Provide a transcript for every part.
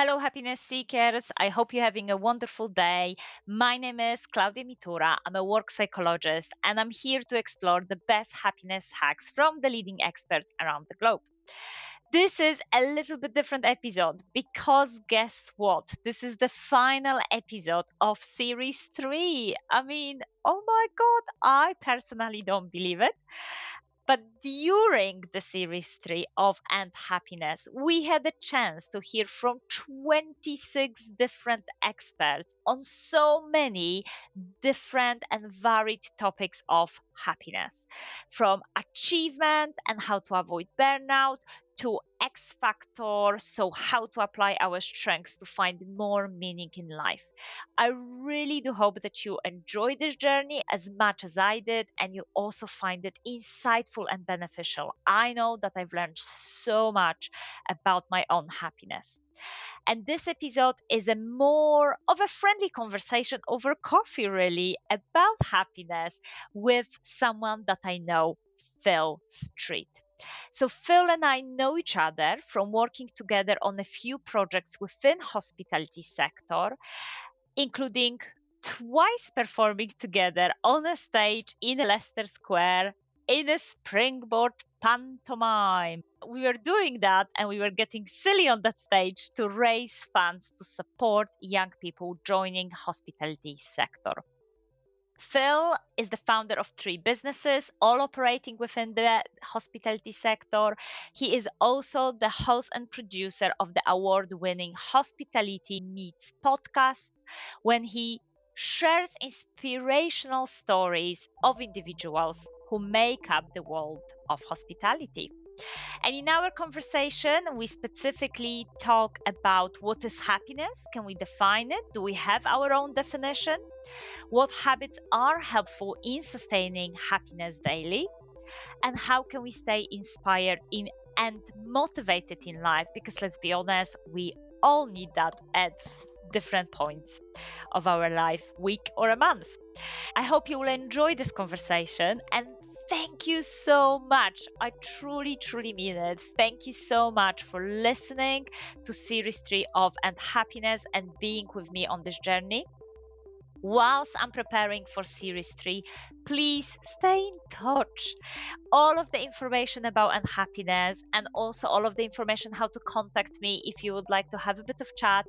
Hello, happiness seekers. I hope you're having a wonderful day. My name is Claudia Mitura. I'm a work psychologist, and I'm here to explore the best happiness hacks from the leading experts around the globe. This is a little bit different episode because guess what? This is the final episode of series 3. I mean, oh my god, I personally don't believe it. But during the series 3 of And Happiness, we had a chance to hear from 26 different experts on so many different and varied topics of happiness, from achievement and how to avoid burnout to X factor, so how to apply our strengths to find more meaning in life. I really do hope that you enjoy this journey as much as I did and you also find it insightful and beneficial. I know that I've learned so much about my own happiness. And this episode is a more of a friendly conversation over coffee, really, about happiness with someone that I know, Phil Street. So Phil and I know each other from working together on a few projects within hospitality sector, including twice performing together on a stage in Leicester Square in a springboard pantomime. We were doing that and we were getting silly on that stage to raise funds to support young people joining hospitality sector. Phil is the founder of three businesses, all operating within the hospitality sector. He is also the host and producer of the award winning Hospitality Meets podcast, when he shares inspirational stories of individuals who make up the world of hospitality. And in our conversation, we specifically talk about what is happiness. Can we define it? Do we have our own definition? What habits are helpful in sustaining happiness daily? And how can we stay inspired and motivated in life? Because let's be honest, we all need that at different points of our life, week, or a month. I hope you will enjoy this conversation and thank you so much. I truly, truly mean it. Thank you so much for listening to series 3 of And Happiness and being with me on this journey. Whilst I'm preparing for series 3, please stay in touch. All of the information about unhappiness and also all of the information how to contact me if you would like to have a bit of chat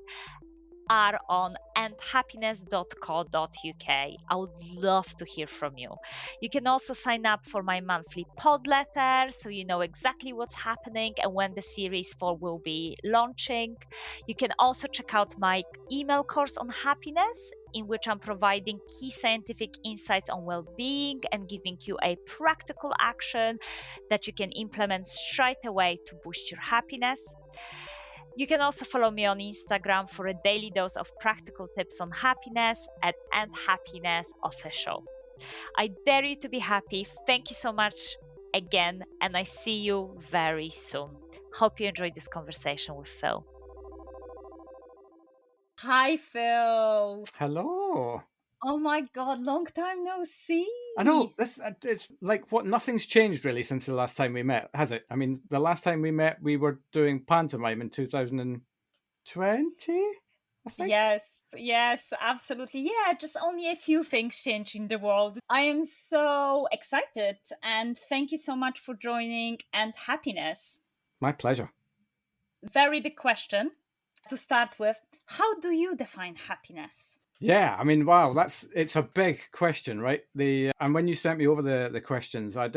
are on andhappiness.co.uk. I would love to hear from you. You can also sign up for my monthly pod letter so you know exactly what's happening and when the series 4 will be launching. You can also check out my email course on happiness, in which I'm providing key scientific insights on well being and giving you a practical action that you can implement straight away to boost your happiness. You can also follow me on Instagram for a daily dose of practical tips on happiness at @happinessofficial. I dare you to be happy. Thank you so much again, and I see you very soon. Hope you enjoyed this conversation with Phil. Hi, Phil. Hello. Oh my God, long time no see. I know it's like what nothing's changed really since the last time we met, has it? I mean, the last time we met, we were doing pantomime in 2020, I think. Yes, absolutely. Yeah, just only a few things change in the world. I am so excited and thank you so much for joining And Happiness. My pleasure. Very big question to start with. How do you define happiness? Yeah, I mean, wow, it's a big question, right? And when you sent me over the questions, I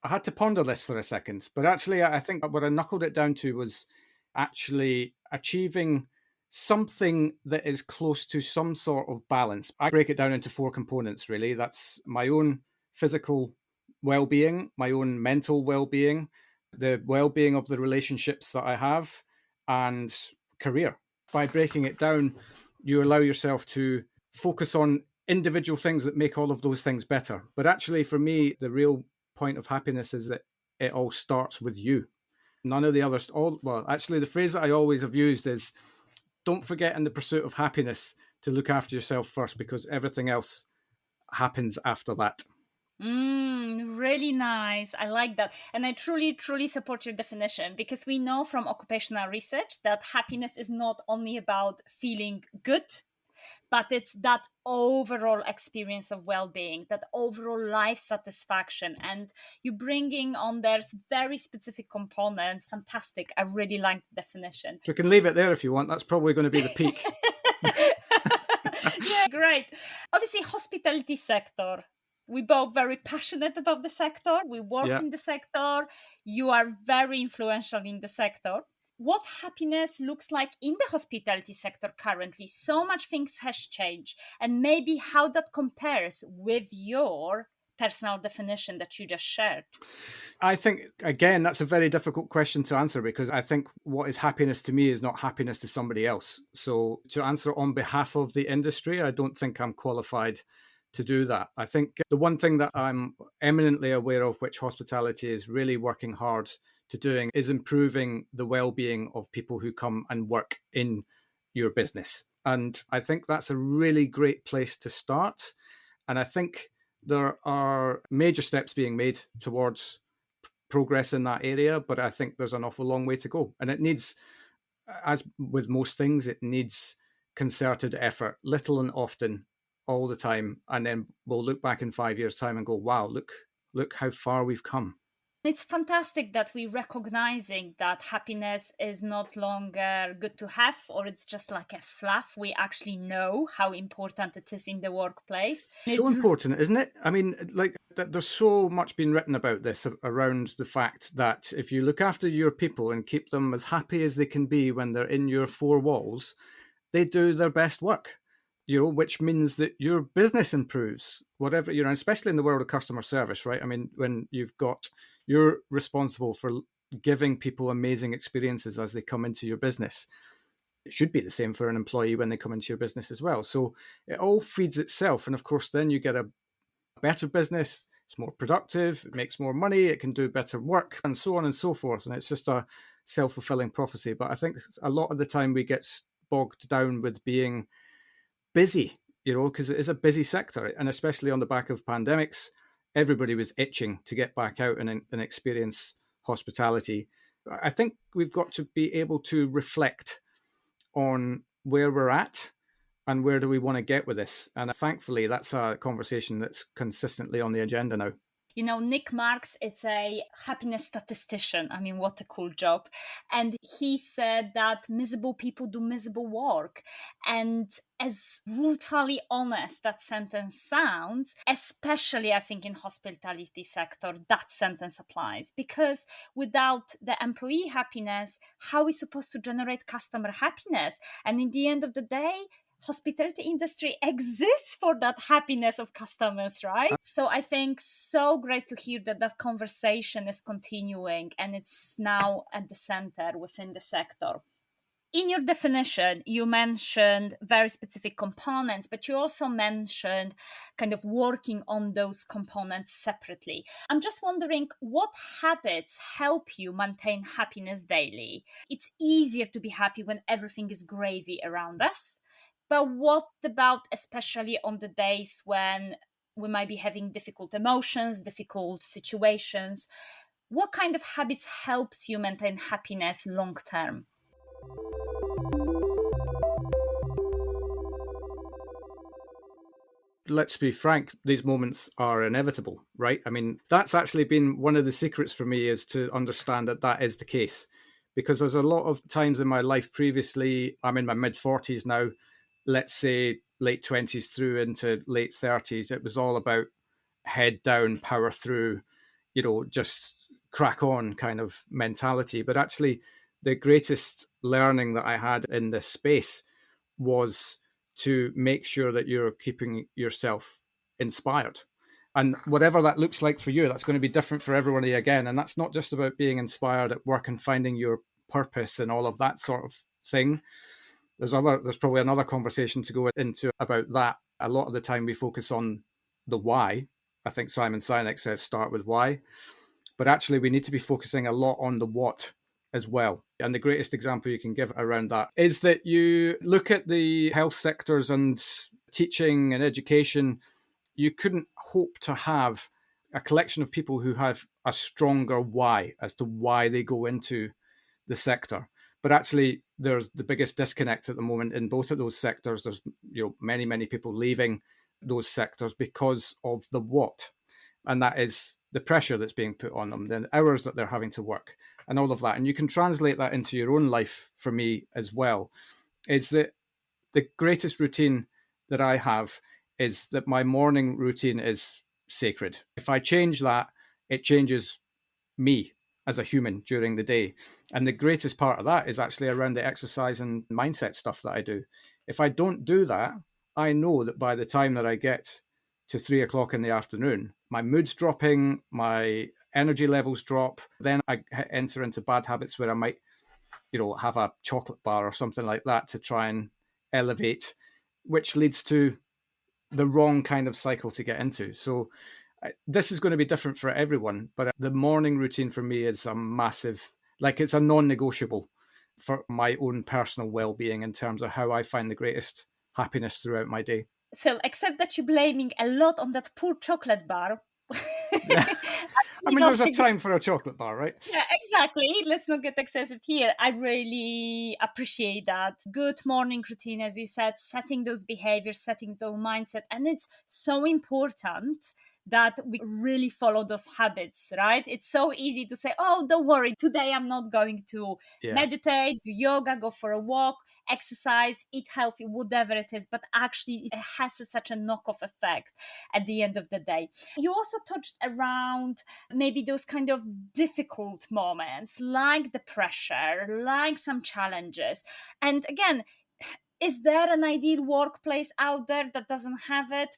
had to ponder this for a second, but actually, I think what I knuckled it down to was actually achieving something that is close to some sort of balance. I break it down into four components, really. That's my own physical well-being, my own mental well-being, the well-being of the relationships that I have, and career. By breaking it down, you allow yourself to focus on individual things that make all of those things better. But actually, for me, the real point of happiness is that it all starts with you. None of the others. Actually, the phrase that I always have used is, "Don't forget in the pursuit of happiness to look after yourself first, because everything else happens after that." Really nice. I like that. And I truly, truly support your definition, because we know from occupational research that happiness is not only about feeling good, but it's that overall experience of well-being, that overall life satisfaction. And you bringing on there's very specific components. Fantastic. I really like the definition. So we can leave it there if you want. That's probably going to be the peak. Yeah, great. Obviously, hospitality sector. We both very passionate about the sector. We work in the sector. You are very influential in the sector. What happiness looks like in the hospitality sector currently? So much things has changed, and maybe how that compares with your personal definition that you just shared. I think, again, that's a very difficult question to answer, because I think what is happiness to me is not happiness to somebody else. So to answer on behalf of the industry, I don't think I'm qualified to do that. I think the one thing that I'm eminently aware of, which hospitality is really working hard to doing, is improving the well-being of people who come and work in your business. And I think that's a really great place to start. And I think there are major steps being made towards progress in that area, but I think there's an awful long way to go. And it needs, as with most things, it needs concerted effort, little and often, all the time. And then we'll look back in 5 years' time and go, wow, look how far we've come. It's fantastic that we're recognizing that happiness is not longer good to have, or it's just like a fluff. We actually know how important it is in the workplace. So important, isn't it? I mean, like, there's so much been written about this, around the fact that if you look after your people and keep them as happy as they can be when they're in your four walls, they do their best work. Which means that your business improves, whatever, especially in the world of customer service, right? I mean, when you're responsible for giving people amazing experiences as they come into your business. It should be the same for an employee when they come into your business as well. So it all feeds itself. And of course, then you get a better business. It's more productive. It makes more money. It can do better work, and so on and so forth. And it's just a self-fulfilling prophecy. But I think a lot of the time we get bogged down with being busy, because it is a busy sector, and especially on the back of pandemics, everybody was itching to get back out and experience hospitality. I think we've got to be able to reflect on where we're at and where do we want to get with this. And thankfully, that's a conversation that's consistently on the agenda now. Nick Marks, it's a happiness statistician. I mean, what a cool job. And he said that miserable people do miserable work. And as brutally honest that sentence sounds, especially I think in hospitality sector, that sentence applies. Because without the employee happiness, how are we supposed to generate customer happiness? And in the end of the day, hospitality industry exists for that happiness of customers, right? So I think so great to hear that conversation is continuing and it's now at the center within the sector. In your definition, you mentioned very specific components, but you also mentioned kind of working on those components separately. I'm just wondering, what habits help you maintain happiness daily? It's easier to be happy when everything is gravy around us. But what about especially on the days when we might be having difficult emotions, difficult situations? What kind of habits helps you maintain happiness long term? Let's be frank, these moments are inevitable, right? I mean, that's actually been one of the secrets for me, is to understand that that is the case. Because there's a lot of times in my life previously, I'm in my mid-40s now, let's say late 20s through into late 30s, it was all about head down, power through, just crack on kind of mentality. But actually, the greatest learning that I had in this space was to make sure that you're keeping yourself inspired. And whatever that looks like for you, that's going to be different for everybody again. And that's not just about being inspired at work and finding your purpose and all of that sort of thing. There's probably another conversation to go into about that. A lot of the time we focus on the why. I think Simon Sinek says start with why. But actually we need to be focusing a lot on the what as well. And the greatest example you can give around that is that you look at the health sectors and teaching and education, you couldn't hope to have a collection of people who have a stronger why as to why they go into the sector. But actually, there's the biggest disconnect at the moment in both of those sectors. There's many people leaving those sectors because of the what, and that is the pressure that's being put on them, the hours that they're having to work, and all of that. And you can translate that into your own life for me as well. Is that the greatest routine that I have is that my morning routine is sacred. If I change that, it changes me as a human during the day. And the greatest part of that is actually around the exercise and mindset stuff that I do. If I don't do that, I know that by the time that I get to 3 o'clock in the afternoon, my mood's dropping, my energy levels drop. Then I enter into bad habits where I might, have a chocolate bar or something like that to try and elevate, which leads to the wrong kind of cycle to get into. So this is going to be different for everyone, but the morning routine for me is a massive, it's a non-negotiable for my own personal well-being in terms of how I find the greatest happiness throughout my day. Phil, except that you're blaming a lot on that poor chocolate bar. I mean, there's a time for a chocolate bar, right? Yeah, exactly. Let's not get excessive here. I really appreciate that. Good morning routine, as you said, setting those behaviors, setting those mindset. And it's so important that we really follow those habits, right? It's so easy to say, oh, don't worry, today I'm not going to meditate, do yoga, go for a walk, exercise, eat healthy, whatever it is, but actually it has such a knock-off effect at the end of the day. You also touched around maybe those kind of difficult moments, like the pressure, like some challenges. And again, is there an ideal workplace out there that doesn't have it?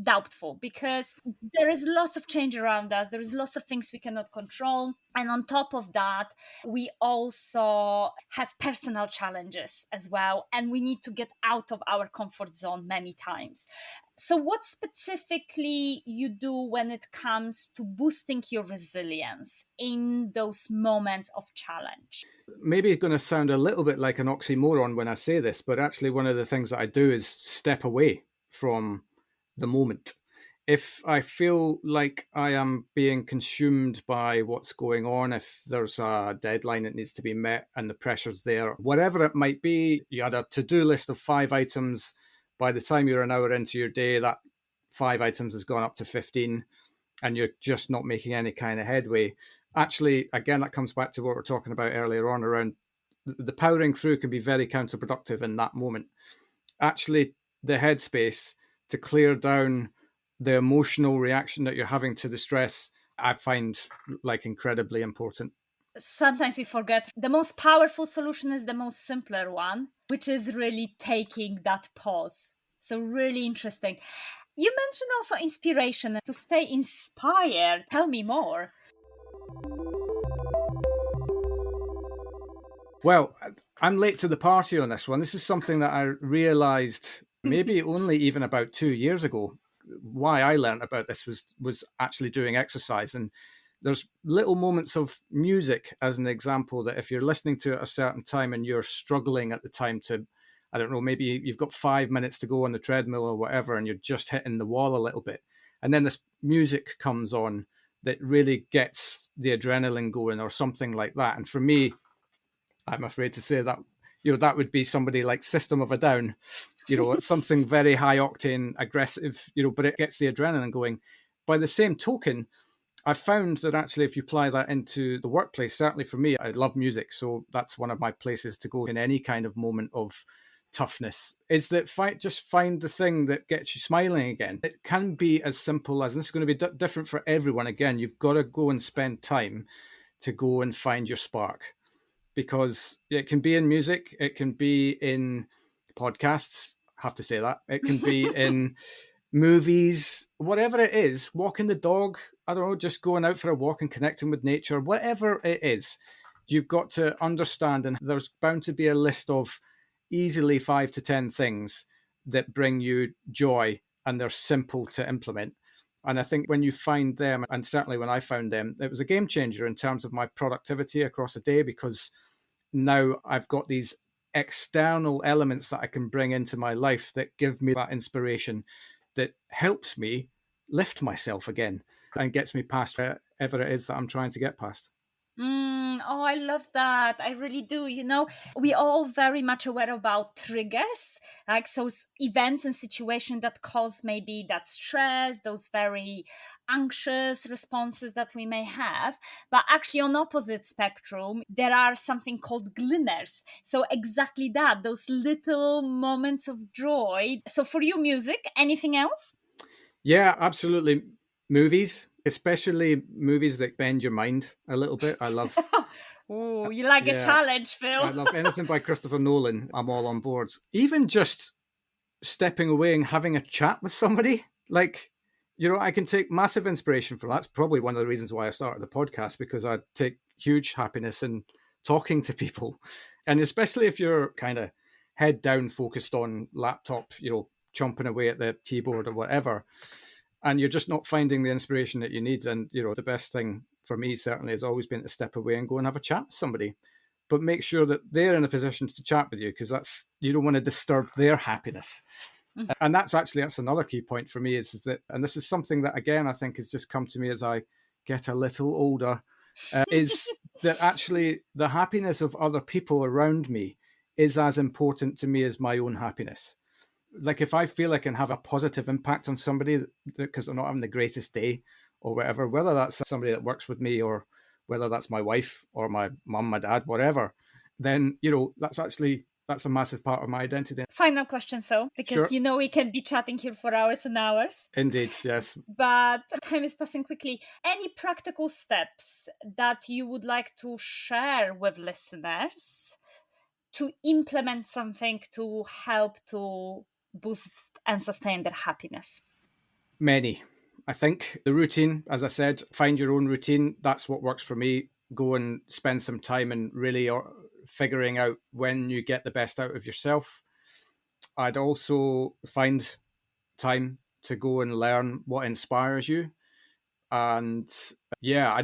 Doubtful, because there is lots of change around us. There is lots of things we cannot control. And on top of that, we also have personal challenges as well. And we need to get out of our comfort zone many times. So what specifically you do when it comes to boosting your resilience in those moments of challenge? Maybe it's going to sound a little bit like an oxymoron when I say this, but actually one of the things that I do is step away from the moment. If I feel like I am being consumed by what's going on, if there's a deadline that needs to be met and the pressure's there, whatever it might be, you had a to-do list of 5 items. By the time you're an hour into your day, that 5 items has gone up to 15 and you're just not making any kind of headway. Actually, again, that comes back to what we were talking about earlier on around the powering through can be very counterproductive in that moment. Actually, the headspace to clear down the emotional reaction that you're having to the stress, I find incredibly important. Sometimes we forget the most powerful solution is the most simpler one, which is really taking that pause. So really interesting. You mentioned also inspiration, to stay inspired. Tell me more. Well, I'm late to the party on this one. This is something that I realized maybe only even about 2 years ago. Why I learned about this was actually doing exercise. And there's little moments of music as an example that if you're listening to it at a certain time and you're struggling at the time to, I don't know, maybe you've got 5 minutes to go on the treadmill or whatever, and you're just hitting the wall a little bit. And then this music comes on that really gets the adrenaline going or something like that. And for me, I'm afraid to say that, that would be somebody like System of a Down. It's something very high octane, aggressive, but it gets the adrenaline going. By the same token, I found that actually if you apply that into the workplace, certainly for me, I love music. So that's one of my places to go in any kind of moment of toughness, is that just find the thing that gets you smiling again. It can be as simple as, and this is going to be different for everyone. Again, you've got to go and spend time to go and find your spark, because it can be in music, it can be in podcasts, have to say that, it can be in movies, whatever it is, walking the dog, I don't know, just going out for a walk and connecting with nature, whatever it is, you've got to understand, and there's bound to be a list of easily 5 to 10 things that bring you joy, and they're simple to implement. And I think when you find them, and certainly when I found them, it was a game changer in terms of my productivity across a day, because now I've got these external elements that I can bring into my life that give me that inspiration, that helps me lift myself again. and gets me past whatever it is that I'm trying to get past. Oh, I love that. I really do. We all very much aware about triggers, like events and situations that cause maybe that stress, those very anxious responses that we may have. But actually, on opposite spectrum, there are something called glimmers. So exactly that, those little moments of joy. So for you, music, anything else? Yeah, absolutely. Movies, especially movies that bend your mind a little bit. I love, Oh, you like a yeah, challenge, I Phil? love anything by Christopher Nolan. I'm all on board. Even just stepping away and having a chat with somebody, like, I can take massive inspiration from that. That's probably one of the reasons why I started the podcast, because I take huge happiness in talking to people. And especially if you're kind of head down, focused on laptop, chomping away at the keyboard or whatever, and you're just not finding the inspiration that you need. And, the best thing for me certainly has always been to step away and go and have a chat with somebody, but make sure that they're in a position to chat with you, because you don't want to disturb their happiness. And that's another key point for me, is that, and this is something that again I think has just come to me as I get a little older, is that actually the happiness of other people around me is as important to me as my own happiness. Like, if I feel I can have a positive impact on somebody because they're not having the greatest day or whatever, whether that's somebody that works with me or whether that's my wife or my mum, my dad, whatever, then that's a massive part of my identity. Final question, Phil, because Sure. we can be chatting here for hours and hours. Indeed, yes. But time is passing quickly. Any practical steps that you would like to share with listeners to implement something to help to boost and sustain their happiness? Many. I think the routine, as I said, find your own routine. That's what works for me. Go and spend some time and really figuring out when you get the best out of yourself. I'd also find time to go and learn what inspires you. And yeah,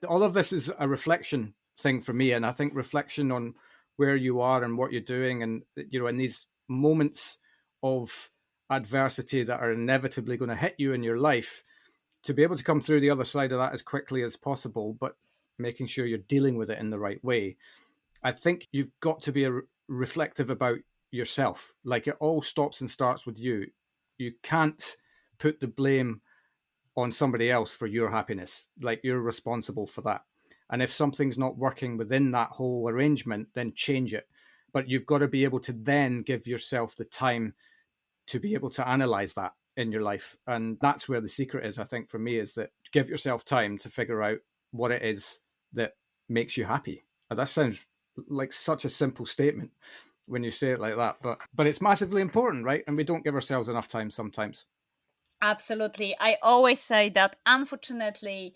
all of this is a reflection thing for me. And I think reflection on where you are and what you're doing, and in these moments of adversity that are inevitably going to hit you in your life, to be able to come through the other side of that as quickly as possible, but making sure you're dealing with it in the right way. I think you've got to be reflective about yourself. Like, it all stops and starts with you. You can't put the blame on somebody else for your happiness. Like, you're responsible for that. And if something's not working within that whole arrangement, then change it. But you've got to be able to then give yourself the time to be able to analyze that in your life. And that's where the secret is, I think, for me, is that give yourself time to figure out what it is that makes you happy. And that sounds like such a simple statement when you say it like that, but it's massively important, right? And we don't give ourselves enough time sometimes. Absolutely. I always say that, unfortunately,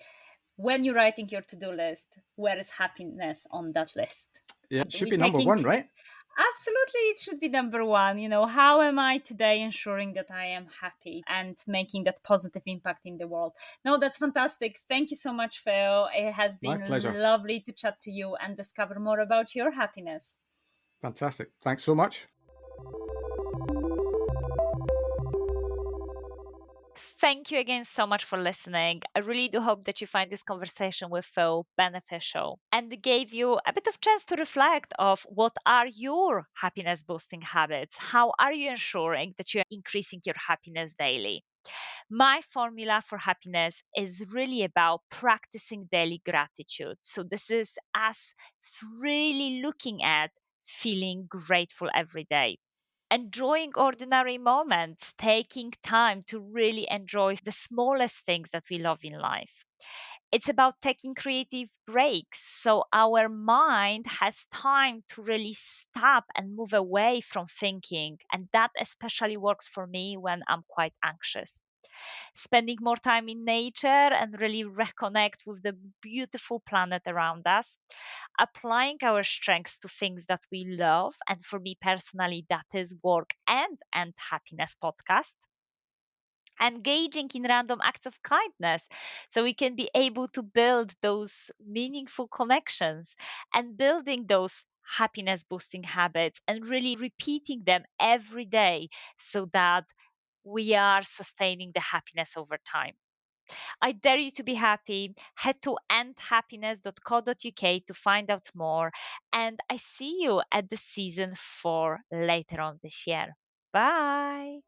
when you're writing your to-do list, where is happiness on that list? Yeah, it should be number one, right? Absolutely, it should be number one. How am I today ensuring that I am happy and making that positive impact in the world? No, that's fantastic. Thank you so much, Phil. It has been lovely to chat to you and discover more about your happiness. Fantastic. Thanks so much. Thank you again so much for listening. I really do hope that you find this conversation with Phil beneficial and gave you a bit of chance to reflect of what are your happiness boosting habits? How are you ensuring that you're increasing your happiness daily? My formula for happiness is really about practicing daily gratitude. So this is us really looking at feeling grateful every day, enjoying ordinary moments, taking time to really enjoy the smallest things that we love in life. It's about taking creative breaks so our mind has time to really stop and move away from thinking. And that especially works for me when I'm quite anxious. Spending more time in nature and really reconnect with the beautiful planet around us, applying our strengths to things that we love. And for me personally, that is work and happiness podcast. Engaging in random acts of kindness so we can be able to build those meaningful connections and building those happiness boosting habits and really repeating them every day so that we are sustaining the happiness over time. I dare you to be happy. Head to endhappiness.co.uk to find out more. And I see you at the season 4 later on this year. Bye.